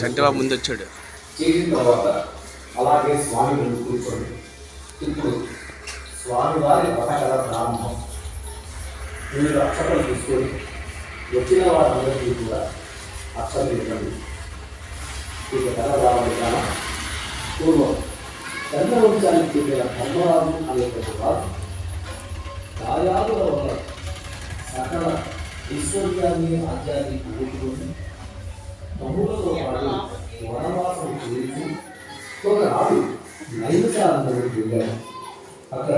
చంటిబాబు ముందు వచ్చాడు. చేసిన తర్వాత అలాగే స్వామి ముందు కూర్చోండి. ఇప్పుడు స్వామి వారి వ్రతకథ ప్రారంభం. మీరు అక్షతలు తీసుకొని వచ్చిన వారందరికీ కూడా అక్షతలు ఇవ్వండి. ఇక కథ ప్రారంభించాను. పూర్వం చంద్రవంశానికి చెందిన ధర్మరాజు అనేటువంటి వారు దాయాదుల వల్ల సకల ఐశ్వర్యాన్ని రాజ్యాన్ని కూడుకుని తమ్ములతో పాటు వనవాసం చేసి ఒకనాడు నైమిషారణ్యానికి వెళ్ళారు. అక్కడ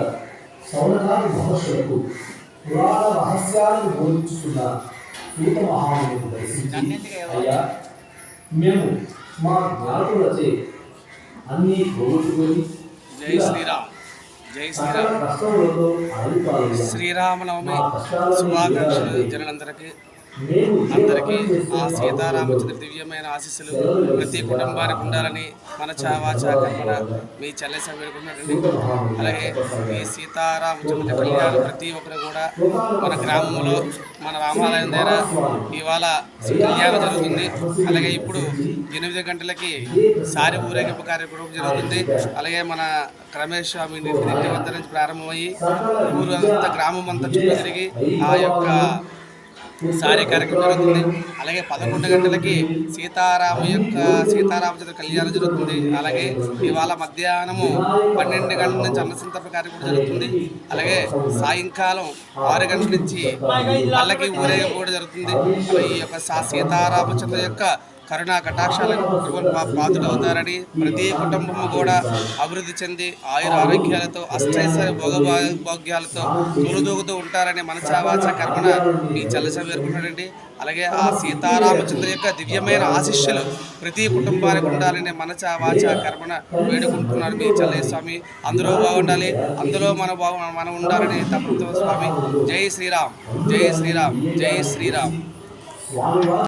సౌనకాది మహర్షులకు పురాణ రహస్యాలను బోధించుకున్న సూత మహాముని దర్శించి, అయ్యా, మేము మా జ్ఞానులచే అన్నీ పోగొట్టుకొని శ్రీరామనవమి శుభాకాంక్షలు జనులందరికీ. అందరికీ ఆ సీతారామచంద్ర దివ్యమైన ఆశీస్సులు ప్రతి కుటుంబానికి ఉండాలని మన చావాచా కర్మణ మీ చెల్లెస వేడుకున్నారండి. అలాగే ఈ సీతారామచంద్ర కళ్యాణం ప్రతి ఒక్కరు కూడా మన గ్రామంలో మన రామాలయం దగ్గర ఇవాళ కళ్యాణం జరుగుతుంది. అలాగే ఇప్పుడు 8 గంటలకి సారి ఊరేగింపు కార్యక్రమం జరుగుతుంది. అలాగే మన రమేష్ స్వామి ఇంటి వద్ద నుంచి ప్రారంభమయ్యి ఊరంతా గ్రామం అంతా చుట్టూ తిరిగి ఆ యొక్క సారీ కార్యక్రమం జరుగుతుంది. అలాగే 11 గంటలకి సీతారామచంద్ర కళ్యాణం జరుగుతుంది. అలాగే ఇవాళ మధ్యాహ్నము 12 గంటల నుంచి అన్నసంతర్పణ కార్యక్రమం జరుగుతుంది. అలాగే సాయంకాలం 6 గంటల నుంచి పల్లకి ఊరేగింపు కూడా జరుగుతుంది. ఈ యొక్క సీతారామచంద్ర యొక్క కరుణా కటాక్షాలకు పాత్రులవుతారని ప్రతి కుటుంబము కూడా అభివృద్ధి చెంది ఆరోగ్యాలతో అష్టైశ్వర్య భోగభాగ్యాలతో తూలుదూగుతూ ఉంటారని మనసావాచ కర్మణ మీ చల్లస వేరుకున్నాడండి. అలాగే ఆ సీతారామచంద్ర యొక్క దివ్యమైన ఆశీస్సులు ప్రతి కుటుంబానికి ఉండాలని మనసావాచ కర్మణ వేడుకుంటున్నారు మీ చల్లయ్య స్వామి. అందరూ బాగుండాలి, అందులో మనం ఉండాలని తప్పతో స్వామి. జై శ్రీరామ్, జై శ్రీరామ్, జై శ్రీరామ్.